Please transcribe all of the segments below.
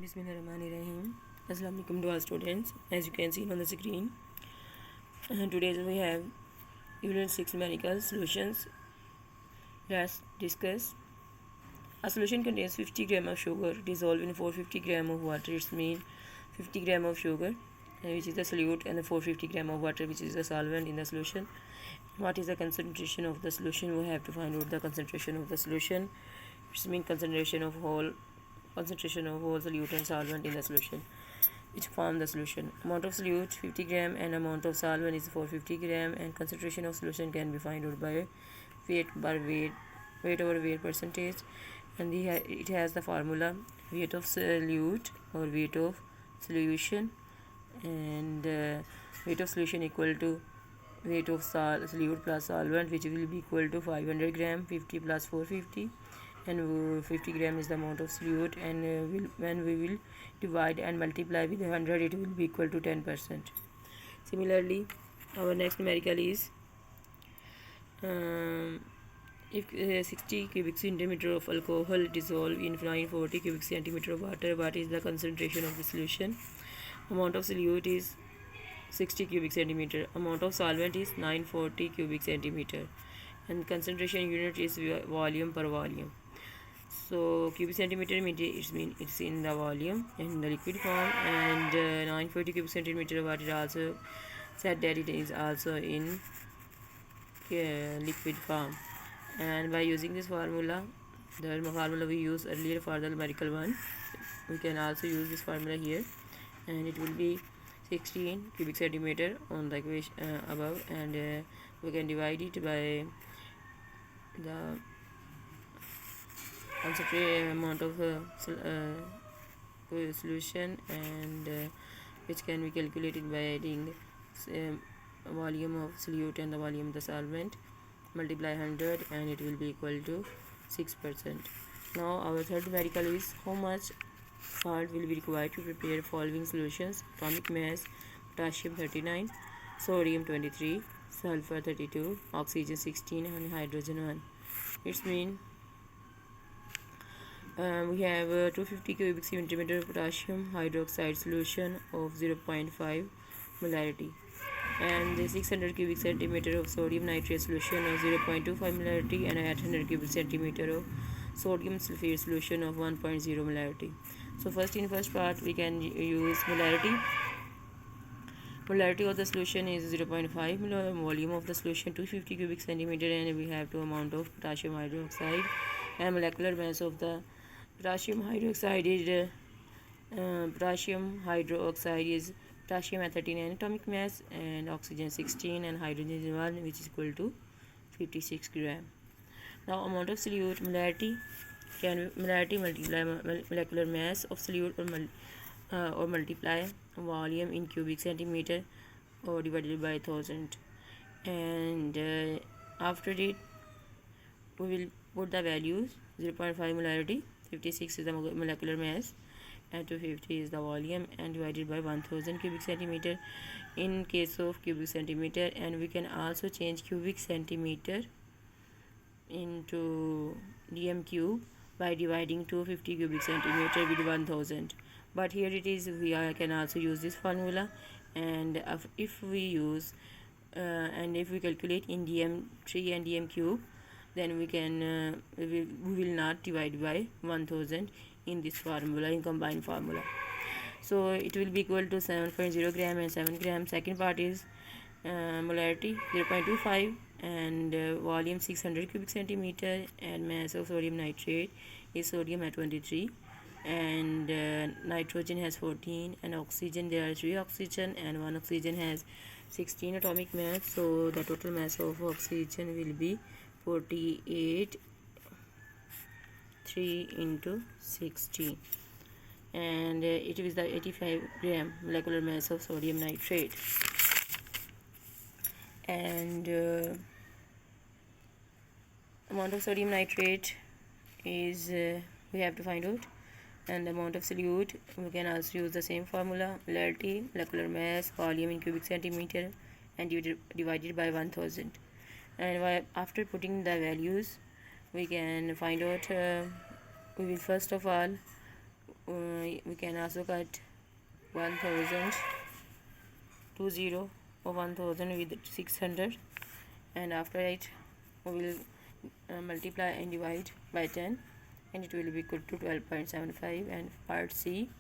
Bismillahirrahmanirrahim. Assalamu alaikum to all students. As you can see on the screen, today we have Unit 6 numerical solutions. Let's discuss. A solution contains 50 gram of sugar dissolved in 450 gram of water. It's mean 50 gram of sugar, which is the solute, and the 450 gram of water, which is the solvent in the solution. What is the concentration of the solution? We have to find out the concentration of the solution. It's mean concentration of whole solute and solvent in the solution, which form the solution. Amount of solute 50 gram and amount of solvent is 450 gram, and concentration of solution can be found out by weight over weight percentage, and it has the formula weight of solute or weight of solution, and weight of solution equal to weight of solute plus solvent, which will be equal to 500 gram. 50 plus 450, and 50 gram is the amount of solute, and when we will divide and multiply with 100, it will be equal to 10%. Similarly, our next numerical is if 60 cubic centimeter of alcohol dissolved in 940 cubic centimeter of water, what is the concentration of the solution? Amount of solute is 60 cubic centimeter, amount of solvent is 940 cubic centimeter, and concentration unit is volume per volume. So cubic centimeter means it's in the volume in the liquid form, and 940 cubic centimeter water also said that it is also in liquid form. And by using this formula, the formula we used earlier for the numerical one, we can also use this formula here, and it will be 16 cubic centimeter on the equation above, and we can divide it by the concentrated amount of solution, and which can be calculated by adding volume of solute and the volume of the solvent, multiply 100, and it will be equal to 6%. Now our third numerical is how much salt will be required to prepare following solutions: atomic mass potassium 39, sodium 23, sulfur 32, oxygen 16, and hydrogen 1. It's mean we have 250 cubic centimeter potassium hydroxide solution of 0.5 molarity, and the 600 cubic centimeter of sodium nitrate solution of 0.25 molarity, and 800 cubic centimeter of sodium sulfate solution of 1.0 molarity. So first part we can use molarity. Molarity of the solution is 0.5 molar. Volume of the solution 250 cubic centimeter, and we have two amount of potassium hydroxide, and molecular mass of the potassium hydroxide is potassium at 39 atomic mass, and oxygen 16, and hydrogen 1, which is equal to 56 gram. Now amount of solute molarity multiply molecular mass of solute or multiply volume in cubic centimeter or divided by 1000, and after it we will put the values. 0.5 molarity, 56 is the molecular mass, and 250 is the volume, and divided by 1000 cubic centimeter in case of cubic centimeter, and we can also change cubic centimeter into dm cube by dividing 250 cubic centimeter with 1000. But here it is, we can also use this formula, and if we use and if we calculate in dm3 and dm cube, then we can we will not divide by 1000 in this formula, in combined formula. So it will be equal to 7.0 gram and 7 gram. Second part is molarity 0.25, and volume 600 cubic centimeter, and mass of sodium nitrate is sodium at 23, and nitrogen has 14, and oxygen, there are 3 oxygen, and 1 oxygen has 16 atomic mass. So the total mass of oxygen will be 48, 3 into 16, and it is the 85 gram molecular mass of sodium nitrate, and amount of sodium nitrate is we have to find out, and the amount of solute we can also use the same formula: molarity, molecular mass, volume in cubic centimeter, and divided by 1000. And after putting the values, we can find out we will first of all we can also cut 1000 to 0 or 1000 with 600, and after it we will multiply and divide by 10, and it will be equal to 12.75. And part C,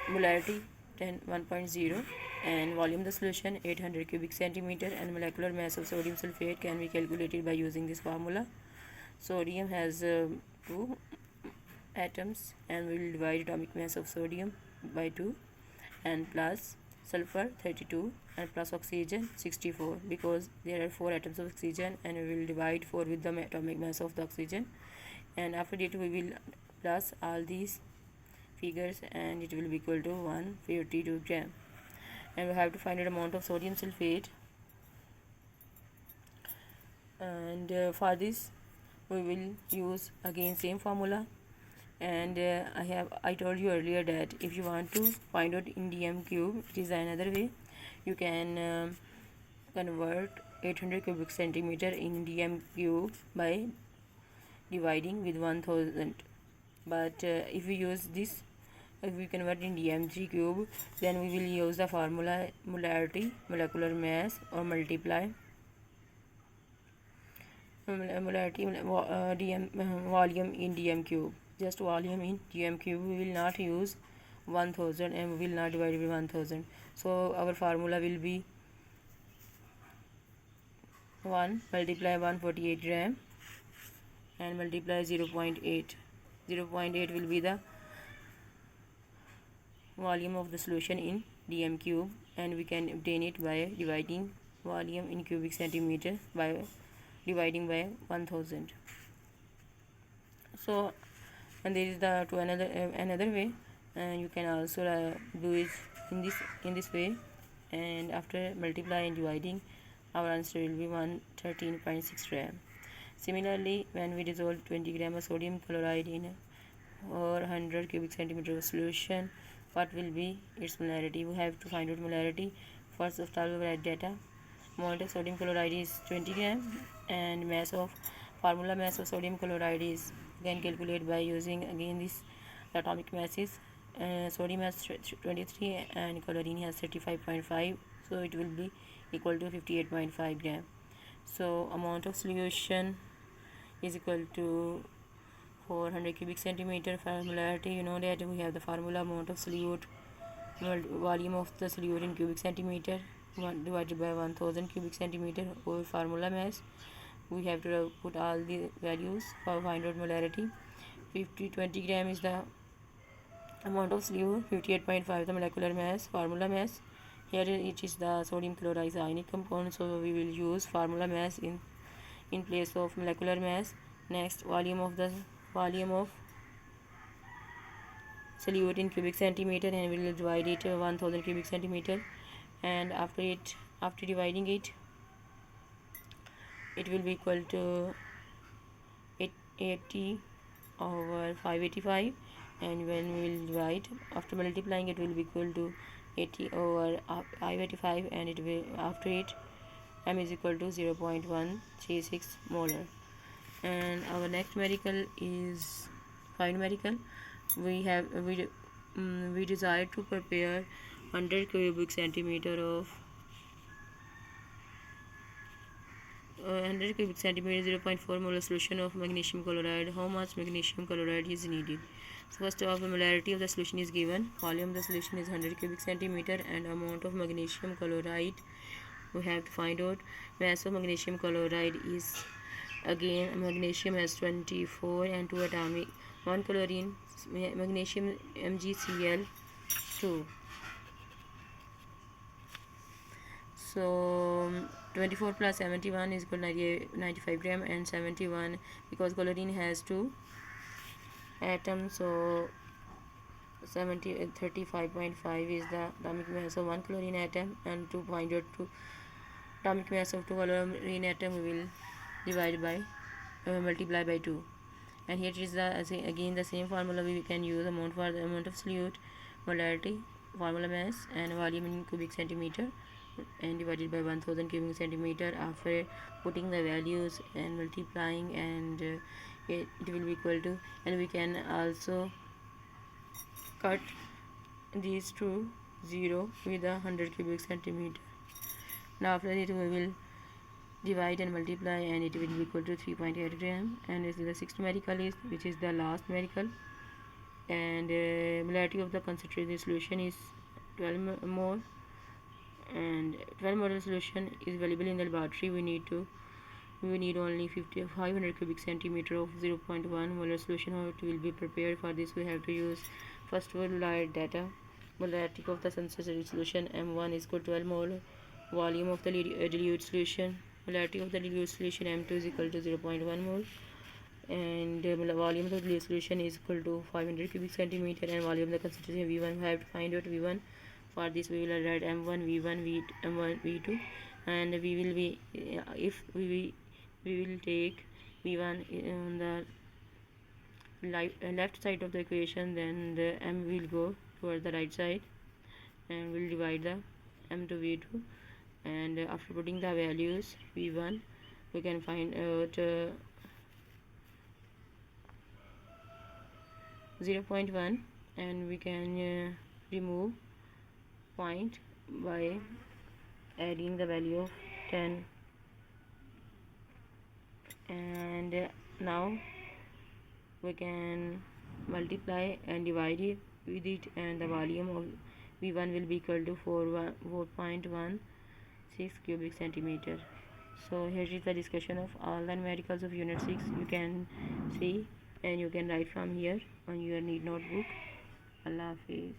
molarity 1.0, and volume of the solution 800 cubic centimeter, and molecular mass of sodium sulfate can be calculated by using this formula. Sodium has 2 atoms, and we will divide atomic mass of sodium by 2, and plus sulfur 32, and plus oxygen 64, because there are 4 atoms of oxygen, and we will divide 4 with the atomic mass of the oxygen. And after that we will plus all these figures, and it will be equal to 152 gram. And we have to find the amount of sodium sulfate, and for this we will use again same formula. And I told you earlier that if you want to find out in dm cube, it is another way. You can convert 800 cubic centimeter in dm cube by dividing with 1000. But if we use this, if we convert in dmg cube, then we will use the formula molarity, molecular mass, or multiply molarity volume in dm cube. Just volume in dm cube. We will not use 1000, and we will not divide by 1000. So our formula will be 1 multiply 148 gram and multiply 0.8. 0.8 will be the volume of the solution in dm cube, and we can obtain it by dividing volume in cubic centimeter by dividing by 1000. So, and there is the to another way, and you can also do it in this way. And after multiplying and dividing, our answer will be 113.6 gram. Similarly, when we dissolve 20 gram of sodium chloride in or 100 cubic centimeter of solution, what will be its molarity? We have to find out molarity. First of all, we write data. Amount of sodium chloride is 20 gram, and formula mass of sodium chloride is again calculated by using again this atomic masses. Sodium has 23 and chlorine has 35.5, so it will be equal to 58.5 gram. So amount of solution is equal to 400 cubic centimeter. For molarity, you know that we have the formula amount of solute, volume of the solute in cubic centimeter divided by 1000 cubic centimeter, or formula mass. We have to put all the values for find out molarity. 20 gram is the amount of solute, 58.5 the molecular mass, formula mass. Here it is the sodium chloride ionic compound, so we will use formula mass in place of molecular mass. Next, volume of solute in cubic centimeter, and we will divide it 1000 cubic centimeter. And after dividing it will be equal to 80 over 585, and when we will divide after multiplying, it will be equal to 80 over 585, and it will after it m is equal to 0.136 molar. And our next numerical is 5 numerical. We desire to prepare 100 cubic centimeter of 100 cubic centimeter 0.4 molar solution of magnesium chloride. How much magnesium chloride is needed? So first of all, molarity of the solution is given. Volume of the solution is 100 cubic centimeter, and amount of magnesium chloride we have to find out. Mass of magnesium chloride is, again, magnesium has 24 and 2 atomic, 1 chlorine, magnesium MgCl2. So 24 plus 71 is equal to 95 gram, and 71 because chlorine has 2 atoms, so 35.5 is the atomic mass of 1 chlorine atom, and 2.2 atomic mass of 2 chlorine atom we will divide by multiply by 2. And here it is again the same formula. We can use amount for the amount of solute, molarity, formula mass, and volume in cubic centimeter, and divided by 1000 cubic centimeter. After putting the values and multiplying, and it will be equal to, and we can also cut these two 0 with a 100 cubic centimeter. Now after it we will divide and multiply, and it will be equal to 3.8 gram. And this is the sixth numerical is, which is the last numerical, and molarity of the concentrated solution is 12 mole, and 12 mole solution is available in the laboratory. We need only 500 cubic centimeter of 0.1 molar solution. How it will be prepared? For this we have to use first of all molar data. Molarity of the concentrated solution M1 is equal to 12 mole. Volume of the dilute solution. Molarity of the dilute solution M2 is equal to 0.1 mole, and volume of the dilute solution is equal to 500 cubic centimeter, and volume of the concentration V1. We have to find out V1. For this we will write M1 V1 V M1 V2, and we will be if we will take V1 on the left side of the equation, then the M will go towards the right side, and we'll divide the M to V2. And after putting the values V1, we can find out 0.1, and we can remove point by adding the value of 10. And now we can multiply and divide it with it, and the volume of V1 will be equal to 4.16 cubic centimeter. So here is the discussion of all the numericals of unit 6. You can see and you can write from here on your need notebook. Allah Hafiz.